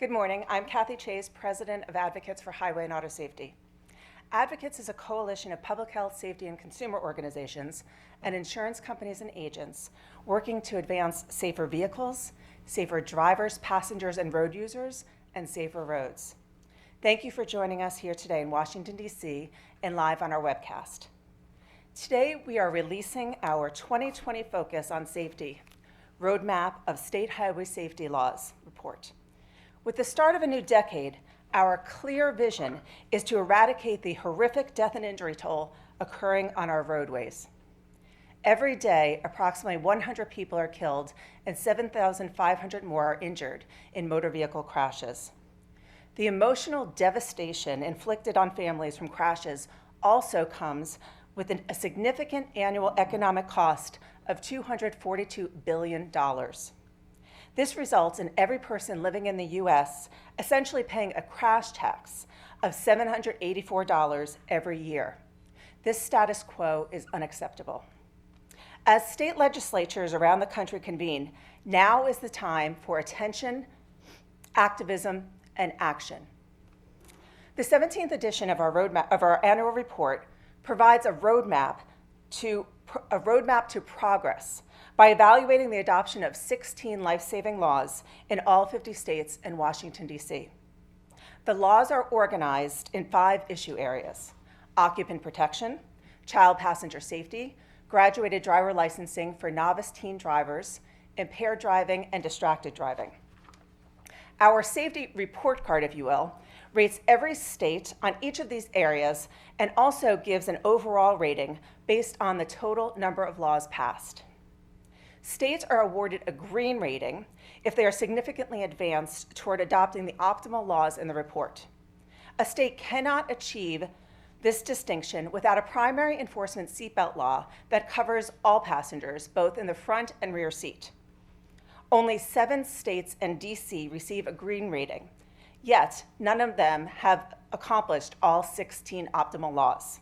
Good morning. I'm Cathy Chase, President of Advocates for Highway and Auto Safety. Advocates is a coalition of public health, safety, and consumer organizations and insurance companies and agents working to advance safer vehicles, safer drivers, passengers, and road users, and safer roads. Thank you for joining us here today in Washington, D.C. and live on our webcast. Today, we are releasing our 2020 Focus on Safety, Roadmap of State Highway Safety Laws report. With the start of a new decade, our clear vision is to eradicate the horrific death and injury toll occurring on our roadways. Every day, approximately 100 people are killed and 7,500 more are injured in motor vehicle crashes. The emotional devastation inflicted on families from crashes also comes with a significant annual economic cost of $242 billion. This results in every person living in the U.S. essentially paying a crash tax of $784 every year. This status quo is unacceptable. As state legislatures around the country convene, now is the time for attention, activism, and action. The 17th edition of our annual report provides a roadmap to progress by evaluating the adoption of 16 life-saving laws in all 50 states and Washington, D.C. The laws are organized in 5 issue areas: occupant protection, child passenger safety, graduated driver licensing for novice teen drivers, impaired driving, and distracted driving. Our safety report card, if you will, rates every state on each of these areas and also gives an overall rating based on the total number of laws passed. States are awarded a green rating if they are significantly advanced toward adopting the optimal laws in the report. A state cannot achieve this distinction without a primary enforcement seatbelt law that covers all passengers, both in the front and rear seat. Only 7 states and DC receive a green rating, yet none of them have accomplished all 16 optimal laws.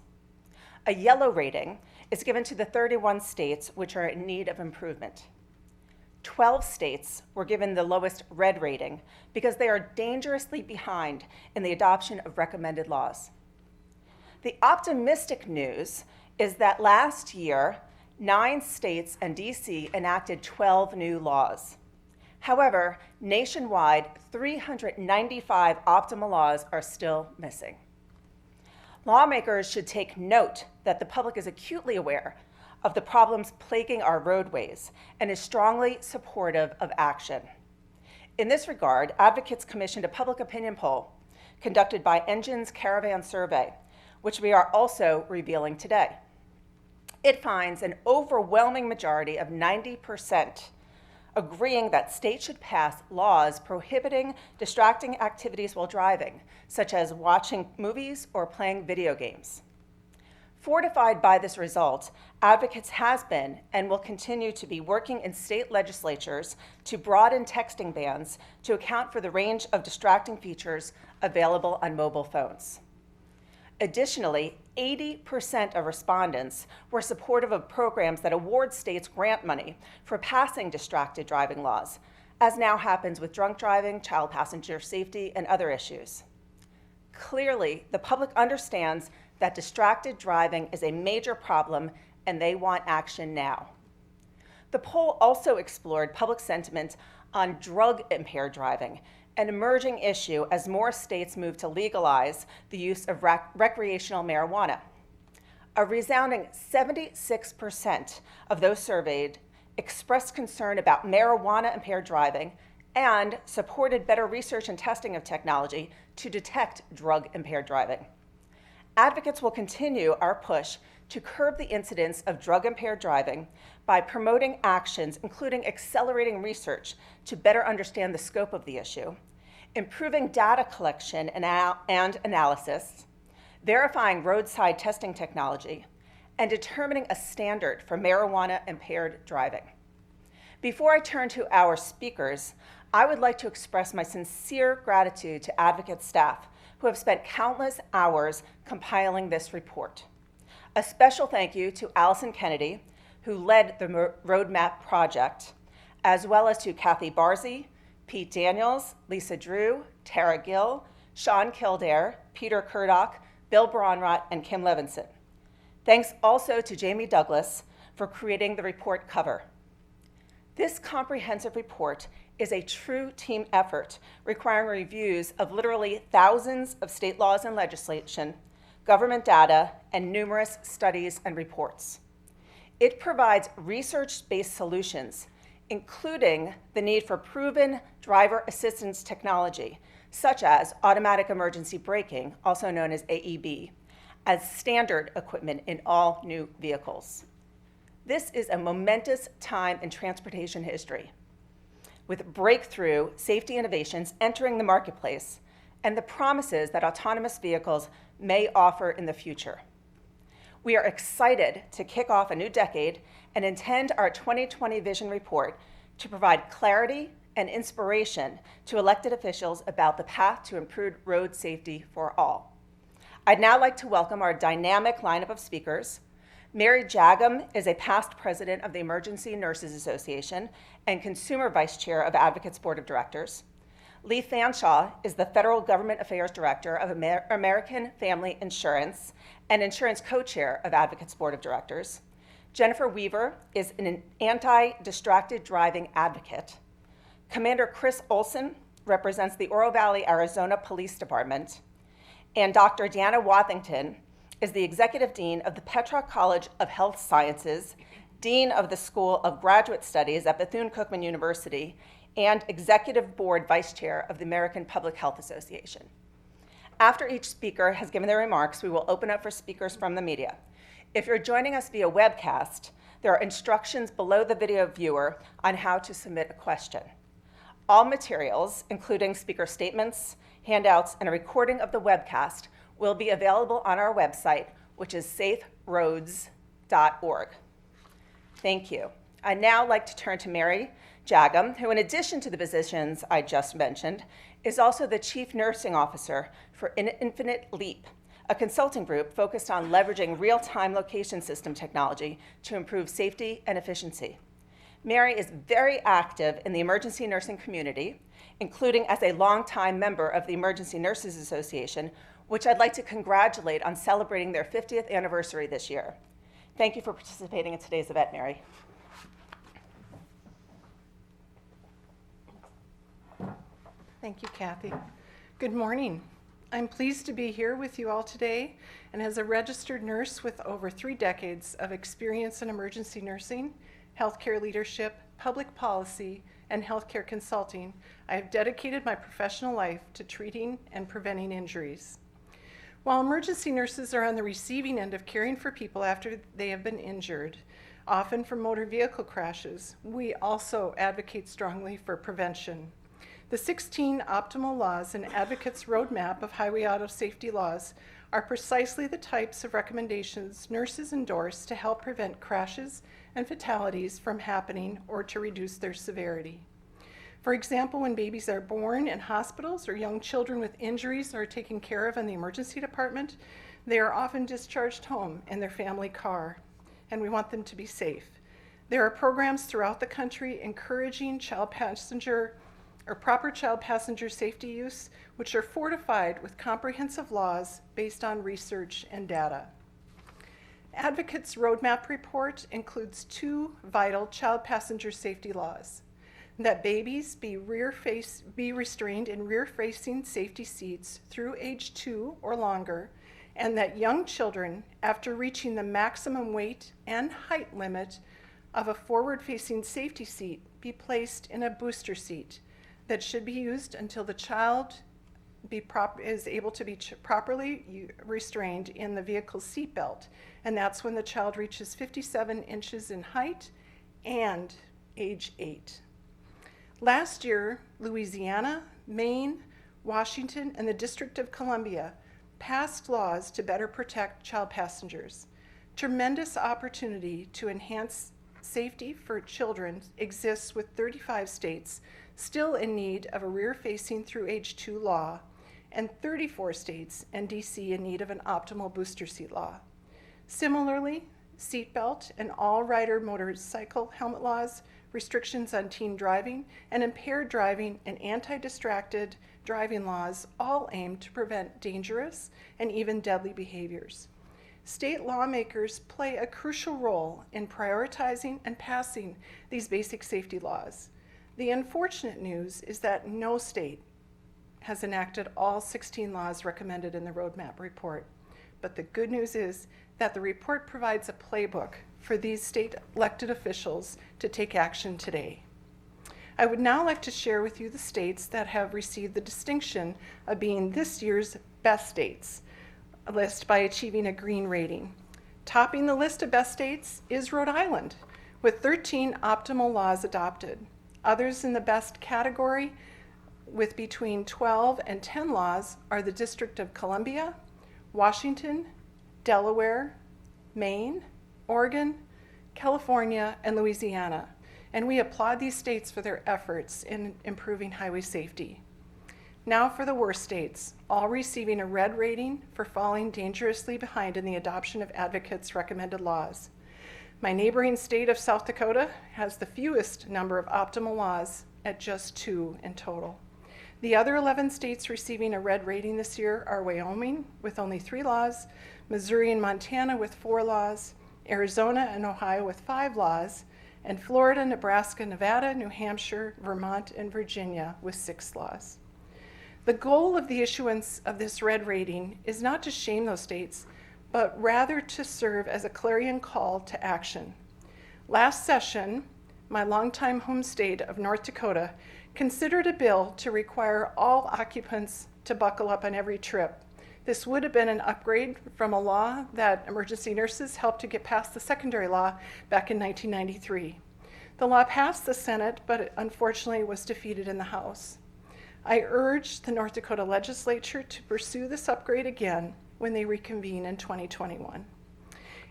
A yellow rating is given to the 31 states which are in need of improvement. 12 states were given the lowest red rating because they are dangerously behind in the adoption of recommended laws. The optimistic news is that last year, 9 states and DC enacted 12 new laws. However, nationwide, 395 optimal laws are still missing. Lawmakers should take note that the public is acutely aware of the problems plaguing our roadways and is strongly supportive of action. In this regard, advocates commissioned a public opinion poll conducted by Engine's Caravan Survey, which we are also revealing today. It finds an overwhelming majority of 90% agreeing that states should pass laws prohibiting distracting activities while driving, such as watching movies or playing video games. Fortified by this result, Advocates has been and will continue to be working in state legislatures to broaden texting bans to account for the range of distracting features available on mobile phones. Additionally, 80% of respondents were supportive of programs that award states grant money for passing distracted driving laws, as now happens with drunk driving, child passenger safety, and other issues. Clearly, the public understands that distracted driving is a major problem and they want action now. The poll also explored public sentiment on drug-impaired driving, an emerging issue as more states move to legalize the use of recreational marijuana. A resounding 76% of those surveyed expressed concern about marijuana-impaired driving and supported better research and testing of technology to detect drug-impaired driving. Advocates will continue our push to curb the incidence of drug-impaired driving by promoting actions including accelerating research to better understand the scope of the issue, improving data collection and analysis, verifying roadside testing technology, and determining a standard for marijuana-impaired driving. Before I turn to our speakers, I would like to express my sincere gratitude to Advocate staff who have spent countless hours compiling this report. A special thank you to Allison Kennedy, who led the roadmap project, as well as to Cathy Barzy, Pete Daniels, Lisa Drew, Tara Gill, Sean Kildare, Peter Kurdock, Bill Braunrot, and Kim Levinson. Thanks also to Jamie Douglas for creating the report cover. This comprehensive report is a true team effort requiring reviews of literally thousands of state laws and legislation, government data, and numerous studies and reports. It provides research-based solutions, including the need for proven driver assistance technology, such as automatic emergency braking, also known as AEB, as standard equipment in all new vehicles. This is a momentous time in transportation history, with breakthrough safety innovations entering the marketplace and the promises that autonomous vehicles may offer in the future. We are excited to kick off a new decade and intend our 2020 Vision Report to provide clarity and inspiration to elected officials about the path to improved road safety for all. I'd now like to welcome our dynamic lineup of speakers. Mary Jagam is a past president of the Emergency Nurses Association and consumer vice chair of Advocates Board of Directors. Lee Fanshawe is the Federal Government Affairs Director of American Family Insurance and insurance co-chair of Advocates Board of Directors. Jennifer Weaver is an anti-distracted driving advocate. Commander Chris Olson represents the Oro Valley, Arizona Police Department. And Dr. Deana Waddington is the Executive Dean of the Petra College of Health Sciences, Dean of the School of Graduate Studies at Bethune-Cookman University, and Executive Board Vice Chair of the American Public Health Association. After each speaker has given their remarks, we will open up for speakers from the media. If you're joining us via webcast, there are instructions below the video viewer on how to submit a question. All materials, including speaker statements, handouts, and a recording of the webcast, will be available on our website, which is saferoads.org. Thank you. I'd now like to turn to Mary Jagam, who, in addition to the positions I just mentioned, is also the Chief Nursing Officer for Infinite Leap, a consulting group focused on leveraging real-time location system technology to improve safety and efficiency. Mary is very active in the emergency nursing community, including as a longtime member of the Emergency Nurses Association, which I'd like to congratulate on celebrating their 50th anniversary this year. Thank you for participating in today's event, Mary. Thank you, Cathy. Good morning. I'm pleased to be here with you all today, and as a registered nurse with over 3 decades of experience in emergency nursing, healthcare leadership, public policy, and healthcare consulting, I have dedicated my professional life to treating and preventing injuries. While emergency nurses are on the receiving end of caring for people after they have been injured, often from motor vehicle crashes, we also advocate strongly for prevention. The 16 optimal laws and Advocates' Roadmap of Highway Auto Safety Laws are precisely the types of recommendations nurses endorse to help prevent crashes and fatalities from happening or to reduce their severity. For example, when babies are born in hospitals or young children with injuries are taken care of in the emergency department, they are often discharged home in their family car, and we want them to be safe. There are programs throughout the country encouraging proper child passenger safety use, which are fortified with comprehensive laws based on research and data. Advocates' Roadmap report includes 2 vital child passenger safety laws: that babies be restrained in rear-facing safety seats through age 2 or longer, and that young children, after reaching the maximum weight and height limit of a forward-facing safety seat, be placed in a booster seat that should be used until the child is able to be properly restrained in the vehicle's seatbelt, and that's when the child reaches 57 inches in height and age 8. Last year, Louisiana, Maine, Washington, and the District of Columbia passed laws to better protect child passengers. Tremendous opportunity to enhance safety for children exists, with 35 states still in need of a rear-facing through age 2 law, and 34 states and DC in need of an optimal booster seat law. Similarly, seatbelt and all rider motorcycle helmet laws restrictions on teen driving, and impaired driving and anti-distracted driving laws all aim to prevent dangerous and even deadly behaviors. State lawmakers play a crucial role in prioritizing and passing these basic safety laws. The unfortunate news is that no state has enacted all 16 laws recommended in the roadmap report. But the good news is that the report provides a playbook for these state elected officials to take action today. I would now like to share with you the states that have received the distinction of being this year's best states list by achieving a green rating. Topping the list of best states is Rhode Island, with 13 optimal laws adopted. Others in the best category with between 12 and 10 laws are the District of Columbia, Washington, Delaware, Maine, Oregon, California, and Louisiana. And we applaud these states for their efforts in improving highway safety. Now for the worst states, all receiving a red rating for falling dangerously behind in the adoption of advocates' recommended laws. My neighboring state of South Dakota has the fewest number of optimal laws at just 2 in total. The other 11 states receiving a red rating this year are Wyoming with only 3 laws, Missouri and Montana with 4 laws, Arizona and Ohio with 5 laws, and Florida, Nebraska, Nevada, New Hampshire, Vermont, and Virginia with 6 laws. The goal of the issuance of this red rating is not to shame those states, but rather to serve as a clarion call to action. Last session, my longtime home state of North Dakota considered a bill to require all occupants to buckle up on every trip. This would have been an upgrade from a law that emergency nurses helped to get past the secondary law back in 1993. The law passed the Senate, but it unfortunately was defeated in the House. I urge the North Dakota legislature to pursue this upgrade again when they reconvene in 2021.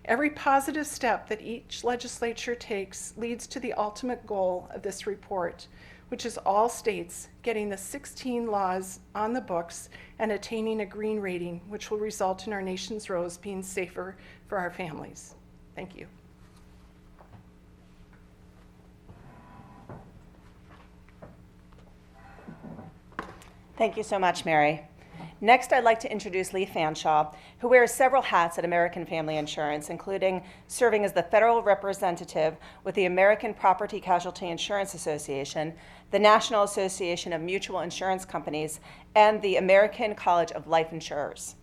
Every positive step that each legislature takes leads to the ultimate goal of this report, which is all states getting the 16 laws on the books and attaining a green rating, which will result in our nation's roads being safer for our families. Thank you. Thank you so much, Mary. Next, I'd like to introduce Lee Fanshawe, who wears several hats at American Family Insurance, including serving as the federal representative with the American Property Casualty Insurance Association, the National Association of Mutual Insurance Companies, and the American College of Life Insurers.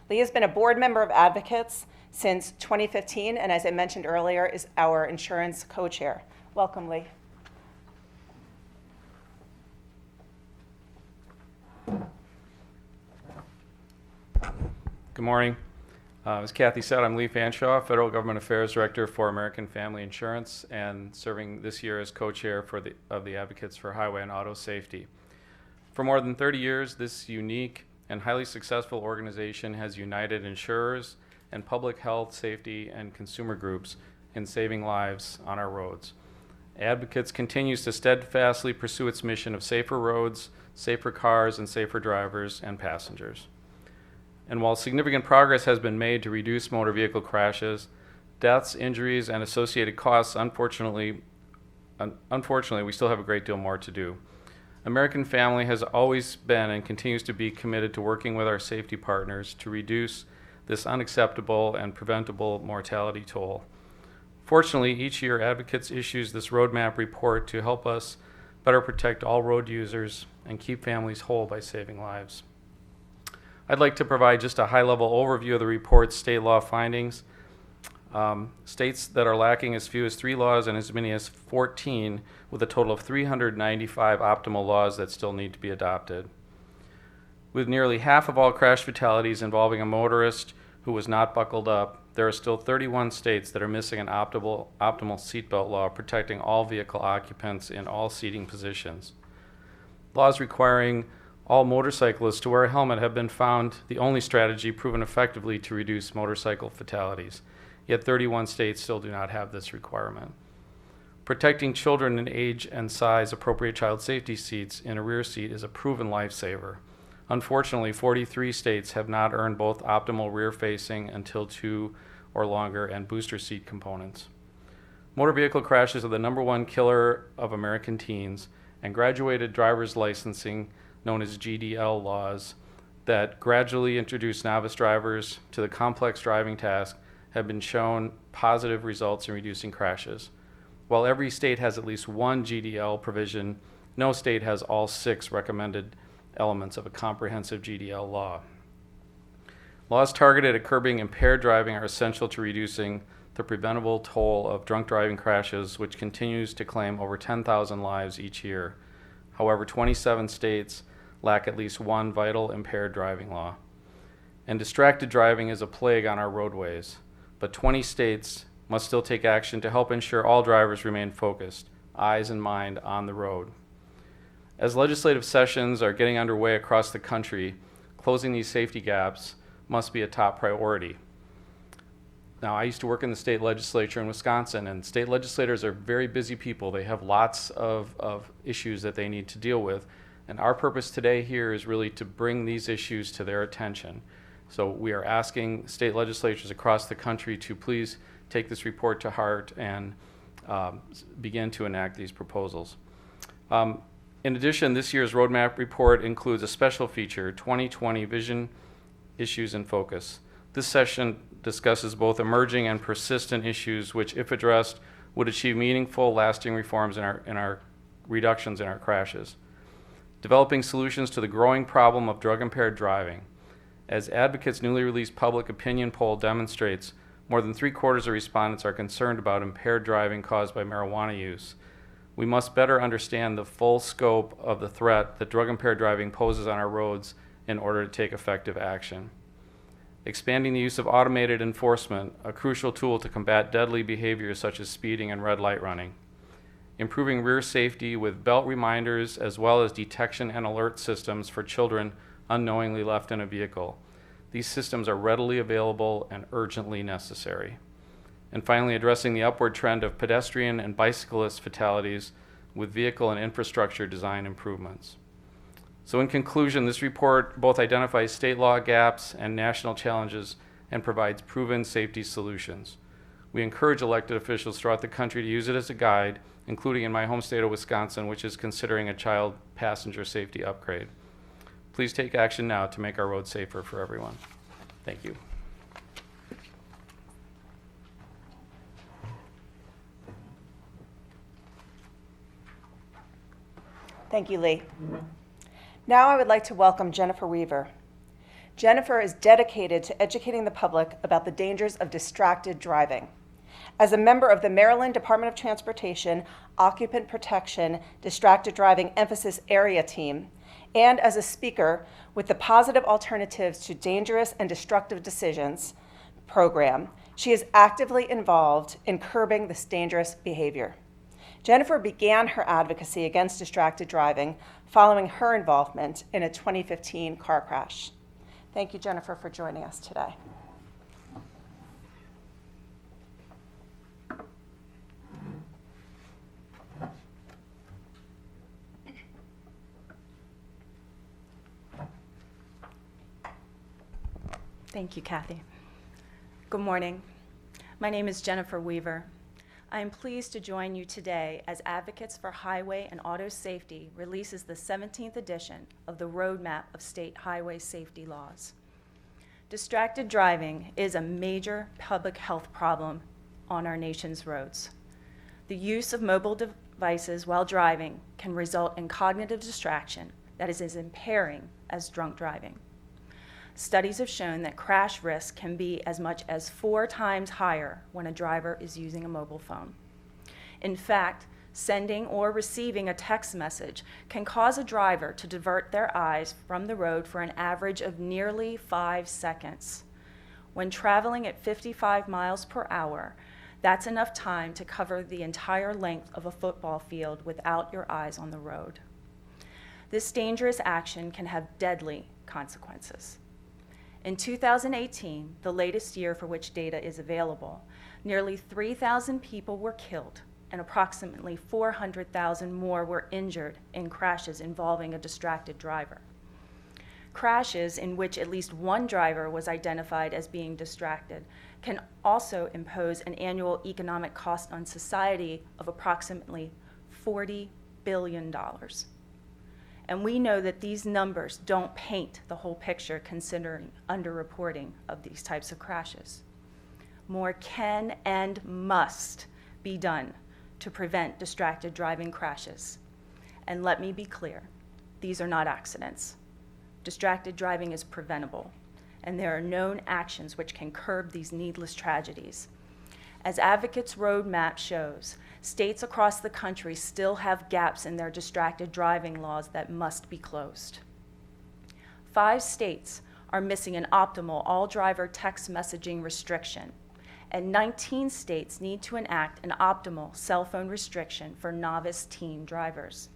Lee has been a board member of Advocates since 2015, and as I mentioned earlier, is our insurance co-chair. Welcome, Lee. Good morning. As Cathy said, I'm Lee Fanshawe, Federal Government Affairs Director for American Family Insurance, and serving this year as co-chair of the Advocates for Highway and Auto Safety. For more than 30 years, this unique and highly successful organization has united insurers and public health, safety, and consumer groups in saving lives on our roads. Advocates continues to steadfastly pursue its mission of safer roads, safer cars, and safer drivers and passengers. And while significant progress has been made to reduce motor vehicle crashes, deaths, injuries, and associated costs, unfortunately, we still have a great deal more to do. American Family has always been and continues to be committed to working with our safety partners to reduce this unacceptable and preventable mortality toll. Fortunately, each year Advocates issues this roadmap report to help us better protect all road users and keep families whole by saving lives. I'd like to provide just a high-level overview of the report's state law findings. States that are lacking as few as 3 laws and as many as 14, with a total of 395 optimal laws that still need to be adopted. With nearly half of all crash fatalities involving a motorist who was not buckled up, there are still 31 states that are missing an optimal seatbelt law protecting all vehicle occupants in all seating positions. Laws requiring all motorcyclists to wear a helmet have been found the only strategy proven effectively to reduce motorcycle fatalities, yet 31 states still do not have this requirement. Protecting children in age and size appropriate child safety seats in a rear seat is a proven lifesaver. Unfortunately, 43 states have not earned both optimal rear-facing until 2 or longer and booster seat components. Motor vehicle crashes are the #1 killer of American teens, and graduated driver's licensing, known as GDL laws, that gradually introduce novice drivers to the complex driving task have been shown positive results in reducing crashes. While every state has at least one GDL provision, no state has all 6 recommended elements of a comprehensive GDL law. Laws targeted at curbing impaired driving are essential to reducing the preventable toll of drunk driving crashes, which continues to claim over 10,000 lives each year. However, 27 states lack at least one vital impaired driving law. And distracted driving is a plague on our roadways, but 20 states must still take action to help ensure all drivers remain focused, eyes and mind on the road. As legislative sessions are getting underway across the country, closing these safety gaps must be a top priority. Now, I used to work in the state legislature in Wisconsin, and state legislators are very busy people. They have lots of issues that they need to deal with. And our purpose today here is really to bring these issues to their attention. So we are asking state legislatures across the country to please take this report to heart and begin to enact these proposals. In addition, this year's roadmap report includes a special feature, 2020 Vision Issues in Focus. This session discusses both emerging and persistent issues which, if addressed, would achieve meaningful, lasting reforms in our reductions in our crashes. Developing solutions to the growing problem of drug-impaired driving. As Advocate's newly released public opinion poll demonstrates, more than 3/4 of respondents are concerned about impaired driving caused by marijuana use. We must better understand the full scope of the threat that drug-impaired driving poses on our roads in order to take effective action. Expanding the use of automated enforcement, a crucial tool to combat deadly behaviors such as speeding and red light running. Improving rear safety with belt reminders as well as detection and alert systems for children unknowingly left in a vehicle. These systems are readily available and urgently necessary. And finally, addressing the upward trend of pedestrian and bicyclist fatalities with vehicle and infrastructure design improvements. So in conclusion, this report both identifies state law gaps and national challenges and provides proven safety solutions. We encourage elected officials throughout the country to use it as a guide, including in my home state of Wisconsin, which is considering a child passenger safety upgrade. Please take action now to make our roads safer for everyone. Thank you. Thank you, Lee. Now I would like to welcome Jennifer Weaver. Jennifer is dedicated to educating the public about the dangers of distracted driving. As a member of the Maryland Department of Transportation Occupant Protection Distracted Driving Emphasis Area Team, and as a speaker with the Positive Alternatives to Dangerous and Destructive Decisions program, she is actively involved in curbing this dangerous behavior. Jennifer began her advocacy against distracted driving following her involvement in a 2015 car crash. Thank you, Jennifer, for joining us today. Thank you, Cathy. Good morning. My name is Jennifer Weaver. I am pleased to join you today as Advocates for Highway and Auto Safety releases the 17th edition of the Roadmap of State Highway Safety Laws. Distracted driving is a major public health problem on our nation's roads. The use of mobile devices while driving can result in cognitive distraction that is as impairing as drunk driving. Studies have shown that crash risk can be as much as 4 times higher when a driver is using a mobile phone. In fact, sending or receiving a text message can cause a driver to divert their eyes from the road for an average of nearly 5 seconds. When traveling at 55 miles per hour, that's enough time to cover the entire length of a football field without your eyes on the road. This dangerous action can have deadly consequences. In 2018, the latest year for which data is available, nearly 3,000 people were killed and approximately 400,000 more were injured in crashes involving a distracted driver. Crashes in which at least one driver was identified as being distracted can also impose an annual economic cost on society of approximately $40 billion. And we know that these numbers don't paint the whole picture considering underreporting of these types of crashes. More can and must be done to prevent distracted driving crashes. And let me be clear, these are not accidents. Distracted driving is preventable, and there are known actions which can curb these needless tragedies. As Advocates Roadmap shows, states across the country still have gaps in their distracted driving laws that must be closed. 5 states are missing an optimal all-driver text messaging restriction, and 19 states need to enact an optimal cell phone restriction for novice teen drivers.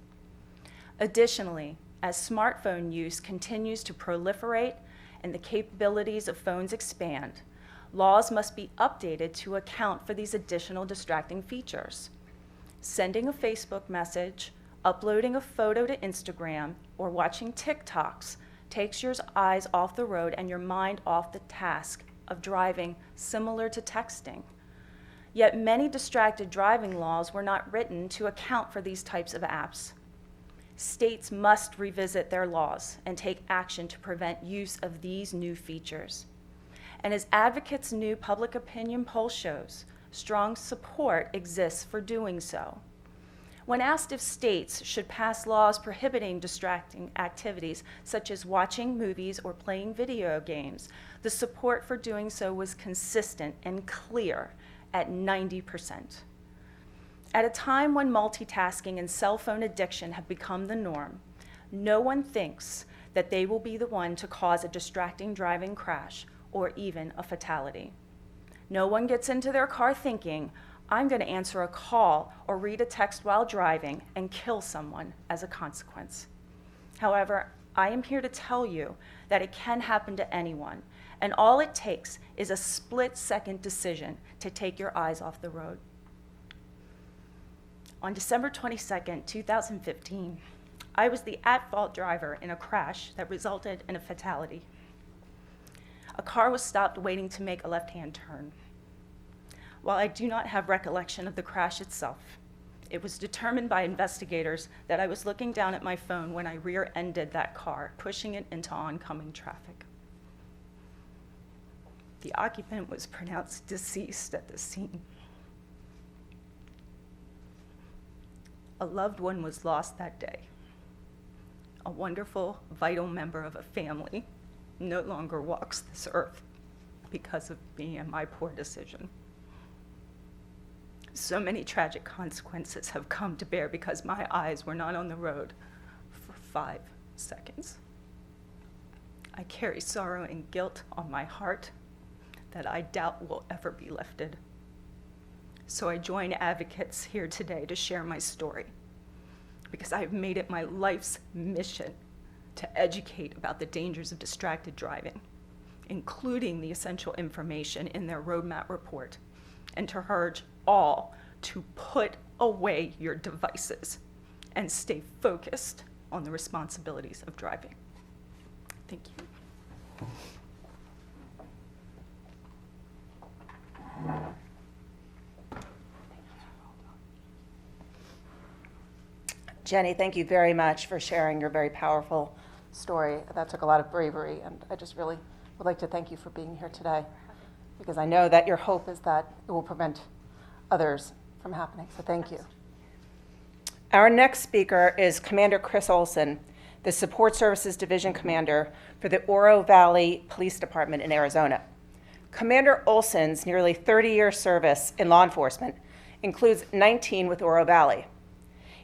Additionally, as smartphone use continues to proliferate and the capabilities of phones expand, laws must be updated to account for these additional distracting features. Sending a Facebook message, uploading a photo to Instagram, or watching TikToks takes your eyes off the road and your mind off the task of driving, similar to texting. Yet many distracted driving laws were not written to account for these types of apps. States must revisit their laws and take action to prevent use of these new features. And as Advocates' new public opinion poll shows, strong support exists for doing so. When asked if states should pass laws prohibiting distracting activities such as watching movies or playing video games, the support for doing so was consistent and clear at 90%. At a time when multitasking and cell phone addiction have become the norm, no one thinks that they will be the one to cause a distracting driving crash or even a fatality. No one gets into their car thinking, I'm going to answer a call or read a text while driving and kill someone as a consequence. However, I am here to tell you that it can happen to anyone, and all it takes is a split-second decision to take your eyes off the road. On December 22nd, 2015, I was the at-fault driver in a crash that resulted in a fatality. A car was stopped waiting to make a left-hand turn. While I do not have recollection of the crash itself, it was determined by investigators that I was looking down at my phone when I rear-ended that car, pushing it into oncoming traffic. The occupant was pronounced deceased at the scene. A loved one was lost that day. A wonderful, vital member of a family no longer walks this earth because of me and my poor decision. So many tragic consequences have come to bear because my eyes were not on the road for 5 seconds. I carry sorrow and guilt on my heart that I doubt will ever be lifted. So I join advocates here today to share my story, because I have made it my life's mission to educate about the dangers of distracted driving, including the essential information in their roadmap report, and to urge all to put away your devices and stay focused on the responsibilities of driving. Thank you. Jenny, thank you very much for sharing your very powerful story. That took a lot of bravery, and I just really would like to thank you for being here today, because I know that your hope is that it will prevent others from happening, so thank you. Our next speaker is Commander Chris Olson, the Support Services Division Commander for the Oro Valley Police Department in Arizona. Commander Olson's nearly 30-year service in law enforcement includes 19 with Oro Valley.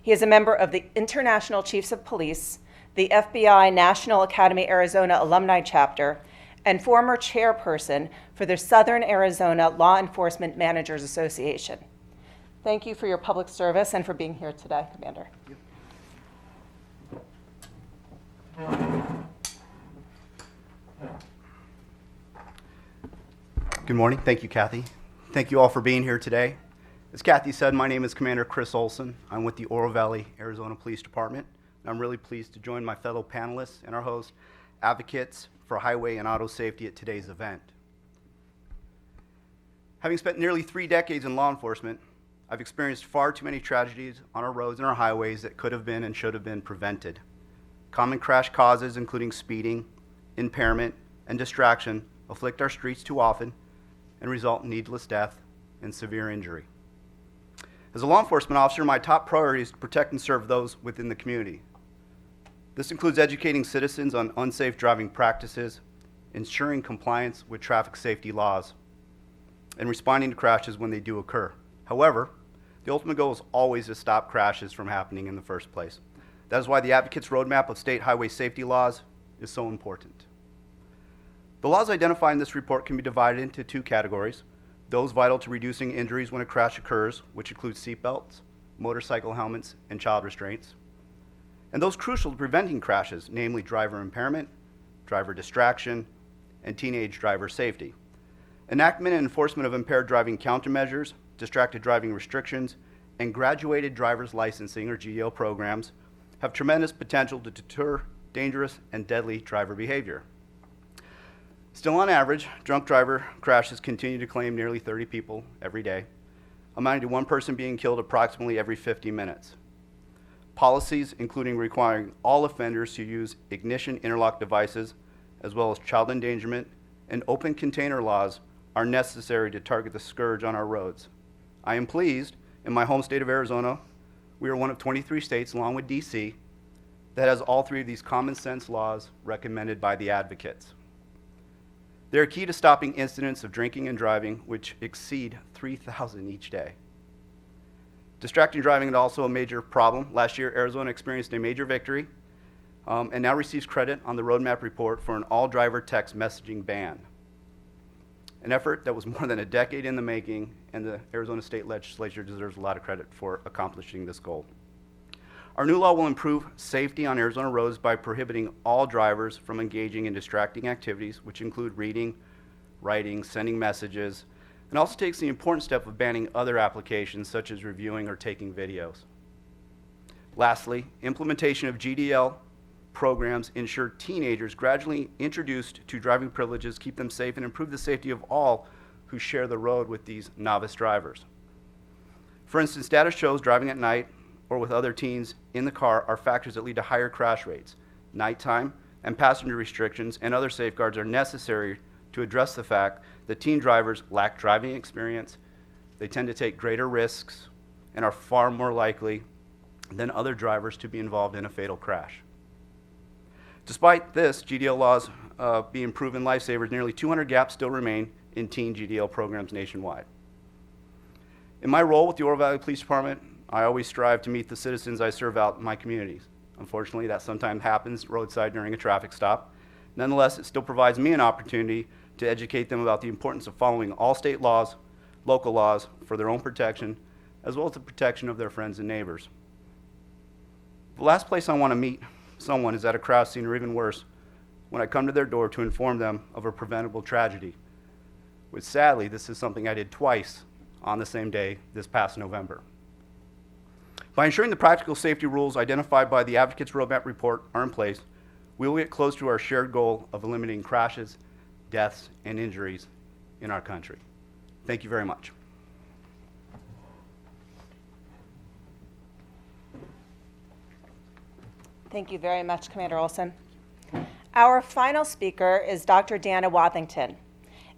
He is a member of the International Chiefs of Police, the FBI National Academy Arizona Alumni Chapter, and former chairperson for the Southern Arizona Law Enforcement Managers Association. Thank you for your public service and for being here today, Commander. Good morning. Thank you, Cathy. Thank you all for being here today. As Cathy said, my name is Commander Chris Olson. I'm with the Oro Valley, Arizona Police Department. I'm really pleased to join my fellow panelists and our host advocates for highway and auto safety at today's event. Having spent nearly 3 decades in law enforcement, I've experienced far too many tragedies on our roads and our highways that could have been and should have been prevented. Common crash causes, including speeding, impairment, and distraction, afflict our streets too often and result in needless death and severe injury. As a law enforcement officer, my top priority is to protect and serve those within the community. This includes educating citizens on unsafe driving practices, ensuring compliance with traffic safety laws, and responding to crashes when they do occur. However, the ultimate goal is always to stop crashes from happening in the first place. That is why the Advocates Roadmap of State Highway Safety Laws is so important. The laws identified in this report can be divided into 2 categories: those vital to reducing injuries when a crash occurs, which include seatbelts, motorcycle helmets, and child restraints, and those crucial to preventing crashes, namely driver impairment, driver distraction, and teenage driver safety. Enactment and enforcement of impaired driving countermeasures, distracted driving restrictions, and graduated driver's licensing, or GDL programs, have tremendous potential to deter dangerous and deadly driver behavior. Still, on average, drunk driver crashes continue to claim nearly 30 people every day, amounting to 1 person being killed approximately every 50 minutes. Policies, including requiring all offenders to use ignition interlock devices, as well as child endangerment and open container laws, are necessary to target the scourge on our roads. I am pleased, in my home state of Arizona, we are one of 23 states, along with DC, that has all 3 of these common sense laws recommended by the advocates. They are key to stopping incidents of drinking and driving, which exceed 3,000 each day. Distracting driving is also a major problem. Last year, Arizona experienced a major victory and now receives credit on the roadmap report for an all-driver text messaging ban. An effort that was more than a decade in the making, and the Arizona State Legislature deserves a lot of credit for accomplishing this goal. Our new law will improve safety on Arizona roads by prohibiting all drivers from engaging in distracting activities, which include reading, writing, sending messages, and also takes the important step of banning other applications such as reviewing or taking videos. Lastly, implementation of GDL programs ensure teenagers gradually introduced to driving privileges keep them safe and improve the safety of all who share the road with these novice drivers. For instance, data shows driving at night or with other teens in the car are factors that lead to higher crash rates. Nighttime and passenger restrictions and other safeguards are necessary to address the fact that teen drivers lack driving experience, they tend to take greater risks, and are far more likely than other drivers to be involved in a fatal crash. Despite this, GDL laws being proven lifesavers, nearly 200 gaps still remain in teen GDL programs nationwide. In my role with the Oro Valley Police Department, I always strive to meet the citizens I serve out in my communities. Unfortunately, that sometimes happens roadside during a traffic stop. Nonetheless, it still provides me an opportunity to educate them about the importance of following all state laws, local laws, for their own protection, as well as the protection of their friends and neighbors. The last place I want to meet someone is at a crash scene, or even worse, when I come to their door to inform them of a preventable tragedy, which sadly, this is something I did twice on the same day this past November. By ensuring the practical safety rules identified by the Advocates Roadmap report are in place, we will get close to our shared goal of eliminating crashes, deaths, and injuries in our country. Thank you very much. Thank you very much, Commander Olson. Our final speaker is Dr. Deana Waddington.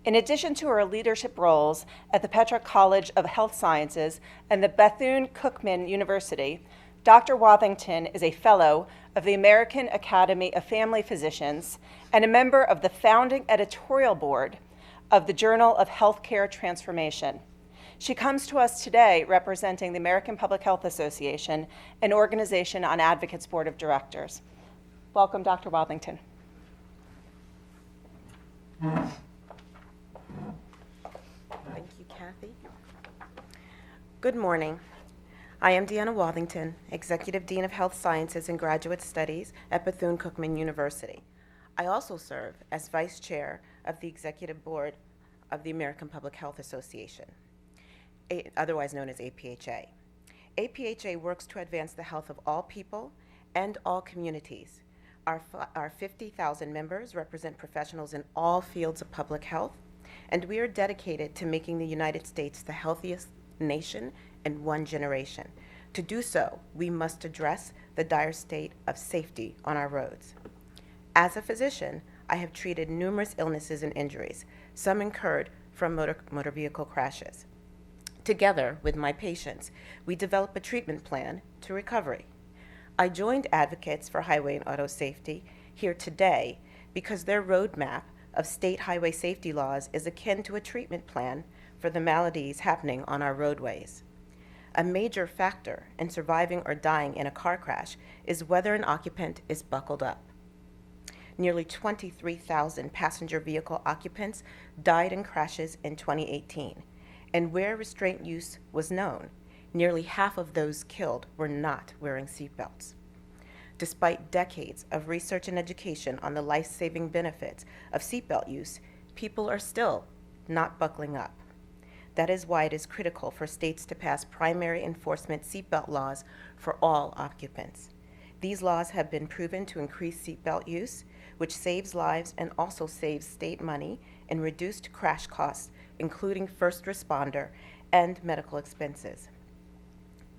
In addition to her leadership roles at the Petra College of Health Sciences and the Bethune-Cookman University, Dr. Waddington is a fellow of the American Academy of Family Physicians and a member of the founding editorial board of the Journal of Healthcare Transformation. She comes to us today representing the American Public Health Association, an organization on Advocates Board of Directors. Welcome, Dr. Waddington. Thank you, Cathy. Good morning. I am Deana Waddington, Executive Dean of Health Sciences and Graduate Studies at Bethune-Cookman University. I also serve as Vice Chair of the Executive Board of the American Public Health Association, otherwise known as APHA. APHA works to advance the health of all people and all communities Our 50,000 members represent professionals in all fields of public health, and we are dedicated to making the United States the healthiest nation in one generation. To do so, we must address the dire state of safety on our roads. As a physician, I have treated numerous illnesses and injuries, some incurred from motor vehicle crashes. Together with my patients, we develop a treatment plan to recovery. I joined Advocates for Highway and Auto Safety here today because their roadmap of state highway safety laws is akin to a treatment plan for the maladies happening on our roadways. A major factor in surviving or dying in a car crash is whether an occupant is buckled up. Nearly 23,000 passenger vehicle occupants died in crashes in 2018, and where restraint use was known, nearly half of those killed were not wearing seatbelts. Despite decades of research and education on the life-saving benefits of seatbelt use, people are still not buckling up. That is why it is critical for states to pass primary enforcement seatbelt laws for all occupants. These laws have been proven to increase seatbelt use, which saves lives and also saves state money in reduced crash costs, including first responder and medical expenses.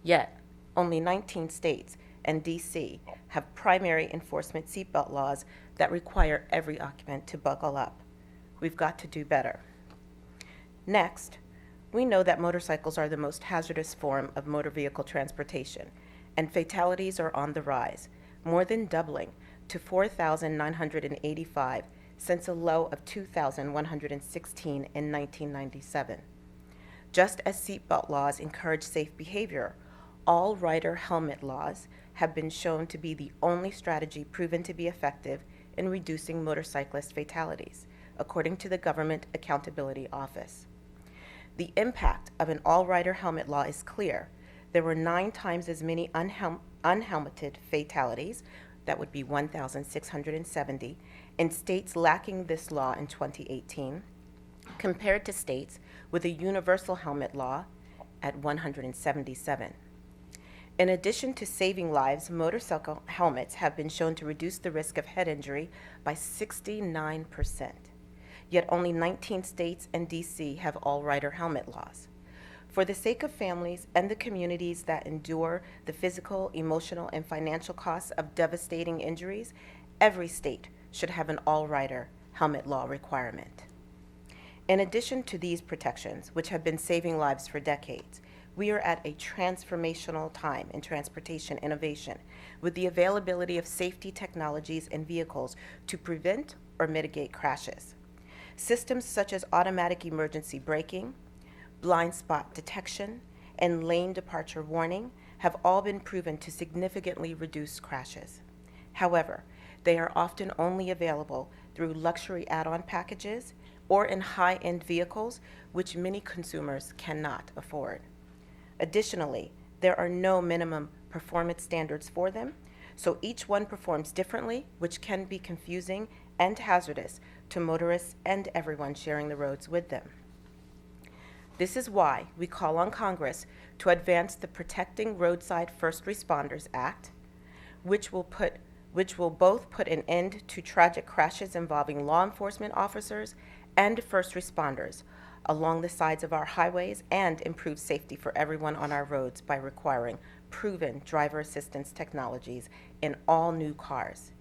Yet, only 19 states and D.C. have primary enforcement seatbelt laws that require every occupant to buckle up. We've got to do better. Next, we know that motorcycles are the most hazardous form of motor vehicle transportation, and fatalities are on the rise, more than doubling to 4,985 since a low of 2,116 in 1997. Just as seatbelt laws encourage safe behavior, all rider helmet laws have been shown to be the only strategy proven to be effective in reducing motorcyclist fatalities, according to the Government Accountability Office. The impact of an all-rider helmet law is clear. There were 9 times as many unhelmeted fatalities, that would be 1,670, in states lacking this law in 2018, compared to states with a universal helmet law at 177. In addition to saving lives, motorcycle helmets have been shown to reduce the risk of head injury by 69%. Yet only 19 states and D.C. have all-rider helmet laws. For the sake of families and the communities that endure the physical, emotional, and financial costs of devastating injuries, every state should have an all-rider helmet law requirement. In addition to these protections, which have been saving lives for decades, we are at a transformational time in transportation innovation with the availability of safety technologies in vehicles to prevent or mitigate crashes. Systems such as automatic emergency braking, blind spot detection, and lane departure warning have all been proven to significantly reduce crashes. However, they are often only available through luxury add-on packages or in high-end vehicles, which many consumers cannot afford. Additionally, there are no minimum performance standards for them, so each one performs differently, which can be confusing and hazardous to motorists and everyone sharing the roads with them. This is why we call on Congress to advance the Protecting Roadside First Responders Act, which will both put an end to tragic crashes involving law enforcement officers and first responders along the sides of our highways and improve safety for everyone on our roads by requiring proven driver assistance technologies in all new cars.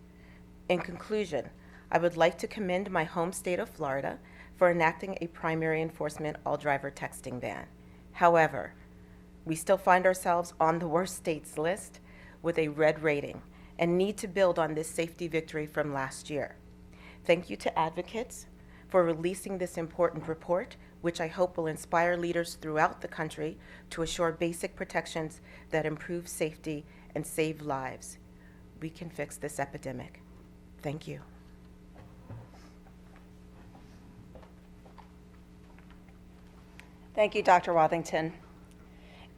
In conclusion, I would like to commend my home state of Florida for enacting a primary enforcement all-driver texting ban. However, we still find ourselves on the worst states list with a red rating and need to build on this safety victory from last year. Thank you to advocates for releasing this important report, which I hope will inspire leaders throughout the country to assure basic protections that improve safety and save lives. We can fix this epidemic. Thank you. Thank you, Dr. Waddington.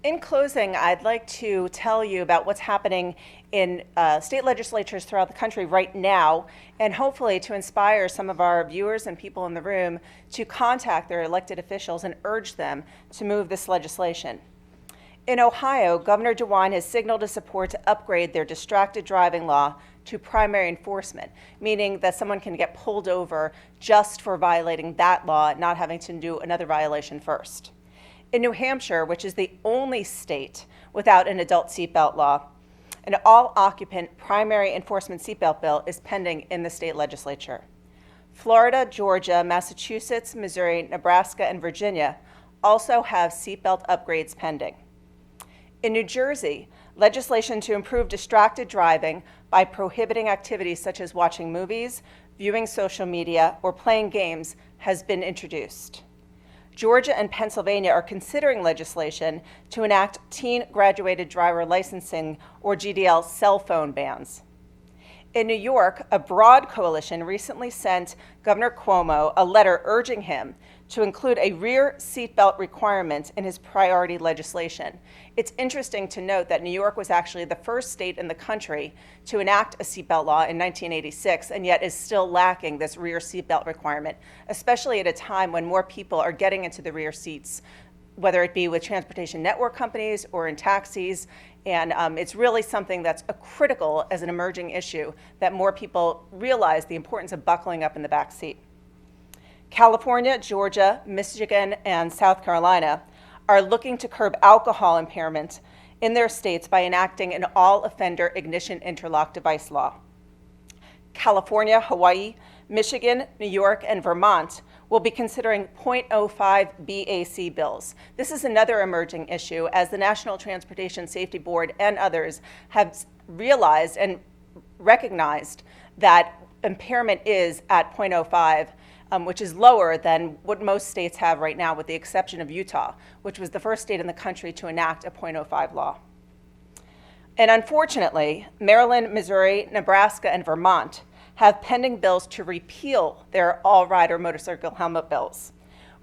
In closing, I'd like to tell you about what's happening in state legislatures throughout the country right now, and hopefully to inspire some of our viewers and people in the room to contact their elected officials and urge them to move this legislation. In Ohio, Governor DeWine has signaled his support to upgrade their distracted driving law to primary enforcement, meaning that someone can get pulled over just for violating that law, not having to do another violation first. In New Hampshire, which is the only state without an adult seatbelt law, an all-occupant primary enforcement seatbelt bill is pending in the state legislature. Florida, Georgia, Massachusetts, Missouri, Nebraska, and Virginia also have seatbelt upgrades pending. In New Jersey, legislation to improve distracted driving by prohibiting activities such as watching movies, viewing social media, or playing games has been introduced. Georgia and Pennsylvania are considering legislation to enact teen graduated driver licensing, or GDL, cell phone bans. In New York, a broad coalition recently sent Governor Cuomo a letter urging him to include a rear seatbelt requirement in his priority legislation. It's interesting to note that New York was actually the first state in the country to enact a seatbelt law in 1986, and yet is still lacking this rear seatbelt requirement, especially at a time when more people are getting into the rear seats, whether it be with transportation network companies or in taxis. And it's really something that's critical as an emerging issue, that more people realize the importance of buckling up in the back seat. California, Georgia, Michigan, and South Carolina are looking to curb alcohol impairment in their states by enacting an all-offender ignition interlock device law. California, Hawaii, Michigan, New York, and Vermont will be considering .05 BAC bills. This is another emerging issue, as the National Transportation Safety Board and others have realized and recognized that impairment is at .05, which is lower than what most states have right now, with the exception of Utah, which was the first state in the country to enact a .05 law. And unfortunately, Maryland, Missouri, Nebraska, and Vermont have pending bills to repeal their all-rider motorcycle helmet bills.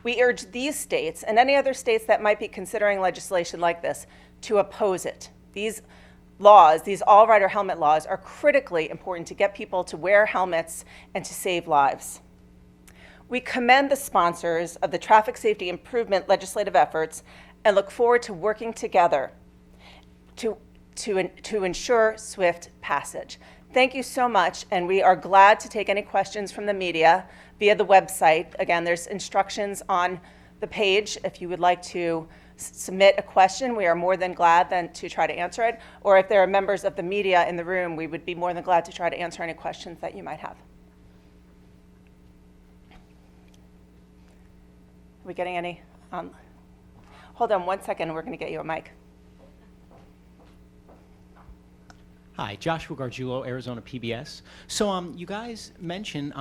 We urge these states and any other states that might be considering legislation like this to oppose it. These laws, these all-rider helmet laws, are critically important to get people to wear helmets and to save lives. We commend the sponsors of the traffic safety improvement legislative efforts and look forward to working together to ensure swift passage. Thank you so much, and we are glad to take any questions from the media via the website. Again, there's instructions on the page. If you would like to submit a question, we are more than glad then to try to answer it. Or if there are members of the media in the room, we would be more than glad to try to answer any questions that you might have. Are we getting any? Hold on one second, we're going to get you a mic. Hi, Joshua Gargiulo, Arizona PBS. So you guys mentioned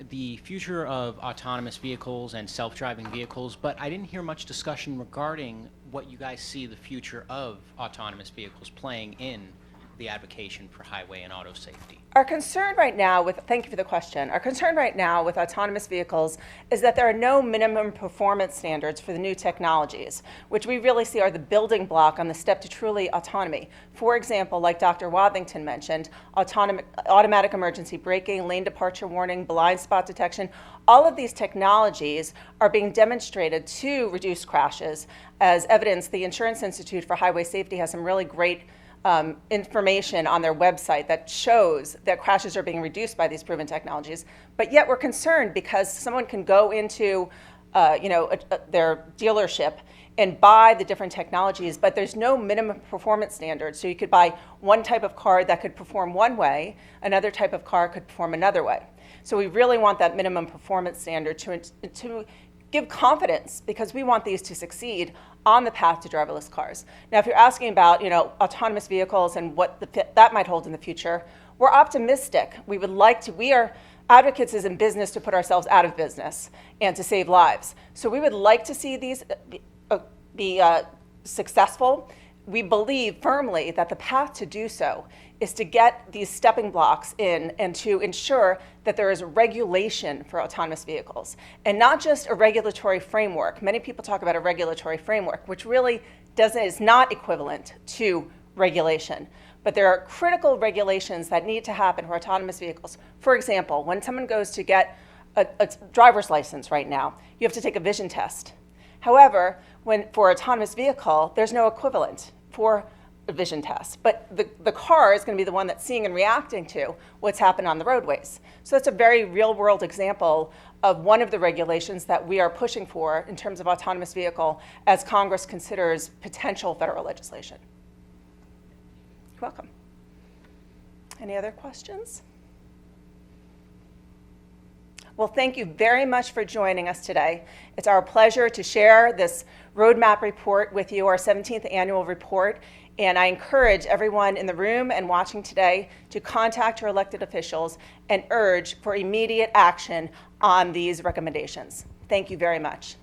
the future of autonomous vehicles and self-driving vehicles, but I didn't hear much discussion regarding what you guys see the future of autonomous vehicles playing in the advocacy for highway and auto safety. Our concern right now thank you for the question. Our concern right now with autonomous vehicles is that there are no minimum performance standards for the new technologies, which we really see are the building block on the step to truly autonomy. For example, like Dr. Waddington mentioned, automatic emergency braking, lane departure warning, blind spot detection, all of these technologies are being demonstrated to reduce crashes. As evidence, the Insurance Institute for Highway Safety has some really great information on their website that shows that crashes are being reduced by these proven technologies. But yet we're concerned because someone can go into their dealership and buy the different technologies, but there's no minimum performance standard. So you could buy one type of car that could perform one way, another type of car could perform another way. So we really want that minimum performance standard to give confidence, because we want these to succeed on the path to driverless cars. Now, if you're asking about, autonomous vehicles and what that might hold in the future, we're optimistic. We are advocates is in business to put ourselves out of business and to save lives. So we would like to see these be successful. We believe firmly that the path to do so is to get these stepping blocks in and to ensure that there is regulation for autonomous vehicles, and not just a regulatory framework. Many people talk about a regulatory framework, which really is not equivalent to regulation. But there are critical regulations that need to happen for autonomous vehicles. For example, when someone goes to get a driver's license right now, you have to take a vision test. However, for autonomous vehicle, there's no equivalent for a vision test. But the car is going to be the one that's seeing and reacting to what's happened on the roadways. So that's a very real-world example of one of the regulations that we are pushing for in terms of autonomous vehicle as Congress considers potential federal legislation. You're welcome. Any other questions? Well, thank you very much for joining us today. It's our pleasure to share this roadmap report with you, our 17th annual report, and I encourage everyone in the room and watching today to contact your elected officials and urge for immediate action on these recommendations. Thank you very much.